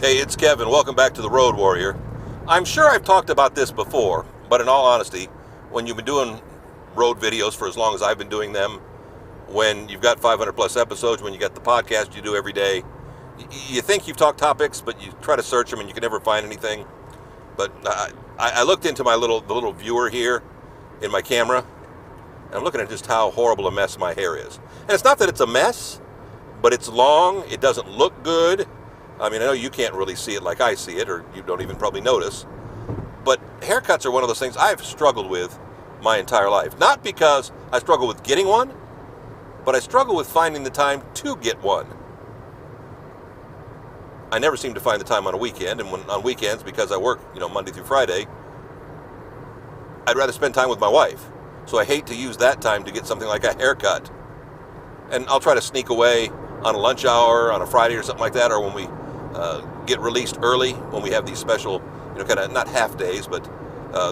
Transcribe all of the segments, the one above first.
Hey, it's Kevin. Welcome back to the Road Warrior. I'm sure I've talked about this before, but in all honesty, when you've been doing road videos for as long as I've been doing them, when you've got 500 plus episodes, when you got the podcast you do every day, you think you've talked topics, but you try to search them and you can never find anything. But I looked into the little viewer here in my camera, and I'm looking at just how horrible a mess my hair is. And it's not that it's a mess, but it's long. It doesn't look good. I mean, I know you can't really see it like I see it, or you don't even probably notice. But haircuts are one of those things I've struggled with my entire life. Not because I struggle with getting one, but I struggle with finding the time to get one. I never seem to find the time on a weekend, and when on weekends, because I work, Monday through Friday, I'd rather spend time with my wife. So I hate to use that time to get something like a haircut. And I'll try to sneak away on a lunch hour on a Friday or something like that, or when we get released early, when we have these special, kind of not half days, but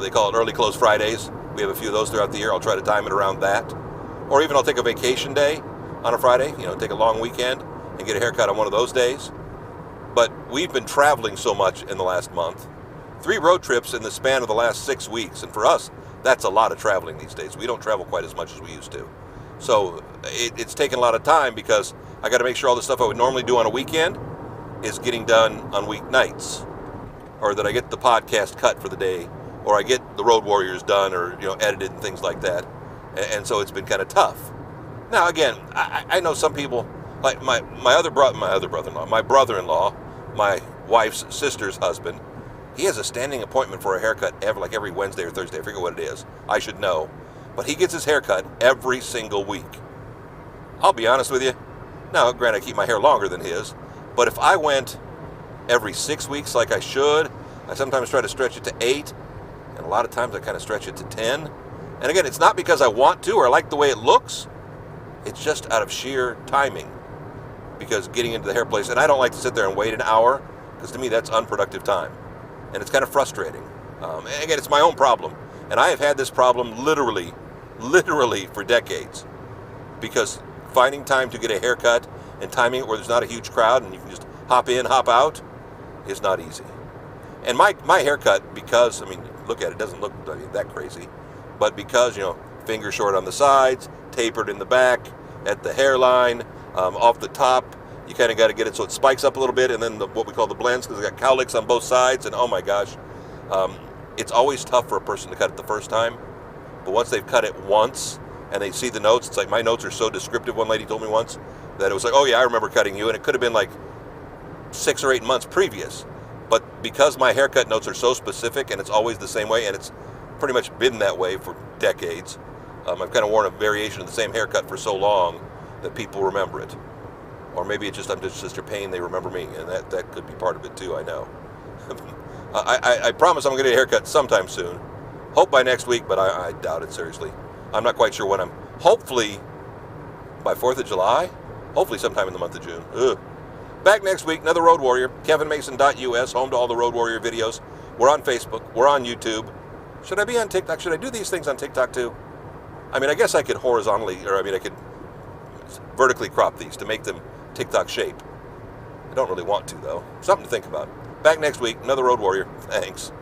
they call it early close Fridays. We have a few of those throughout the year. I'll try to time it around that. Or even I'll take a vacation day on a Friday, take a long weekend and get a haircut on one of those days. But we've been traveling so much in the last month. 3 road trips in the span of the last 6 weeks. And for us, that's a lot of traveling these days. We don't travel quite as much as we used to. So it's taken a lot of time because I got to make sure all the stuff I would normally do on a weekend is getting done on weeknights, or that I get the podcast cut for the day, or I get the Road Warriors done, or edited and things like that. And so it's been kind of tough. Now again, I know some people, like my brother-in-law, my brother-in-law, my wife's sister's husband. He has a standing appointment for a haircut every Wednesday or Thursday. I forget what it is. I should know, but he gets his haircut every single week. I'll be honest with you. Now, granted, I keep my hair longer than his, but if I went every 6 weeks like I should, I sometimes try to stretch it to 8, and a lot of times I kind of stretch it to 10. And again, it's not because I want to or I like the way it looks. It's just out of sheer timing, because getting into the hair place, and I don't like to sit there and wait an hour, because to me that's unproductive time, and it's kind of frustrating. And again, it's my own problem, and I have had this problem literally for decades, because finding time to get a haircut and timing it where there's not a huge crowd and you can just hop in, hop out, is not easy. And my haircut, because, look at it, doesn't look that crazy, but because, finger short on the sides, tapered in the back, at the hairline, off the top, you kind of got to get it so it spikes up a little bit, and then what we call the blends, because I got cowlicks on both sides, and oh my gosh, it's always tough for a person to cut it the first time, but once they've cut it once, and they see the notes, it's like my notes are so descriptive. One lady told me once that it was like, oh yeah, I remember cutting you, and it could have been like 6 or 8 months previous. But because my haircut notes are so specific and it's always the same way, and it's pretty much been that way for decades, I've kind of worn a variation of the same haircut for so long that people remember it. Or maybe I'm just Sister Payne, they remember me, and that could be part of it too, I know. I promise I'm going to get a haircut sometime soon. Hope by next week, but I doubt it, seriously. I'm not quite sure when hopefully by 4th of July, hopefully sometime in the month of June. Ugh. Back next week, another Road Warrior, kevinmason.us, home to all the Road Warrior videos. We're on Facebook, we're on YouTube. Should I be on TikTok? Should I do these things on TikTok too? I guess I could horizontally, or I could vertically crop these to make them TikTok shape. I don't really want to though. Something to think about. Back next week, another Road Warrior. Thanks.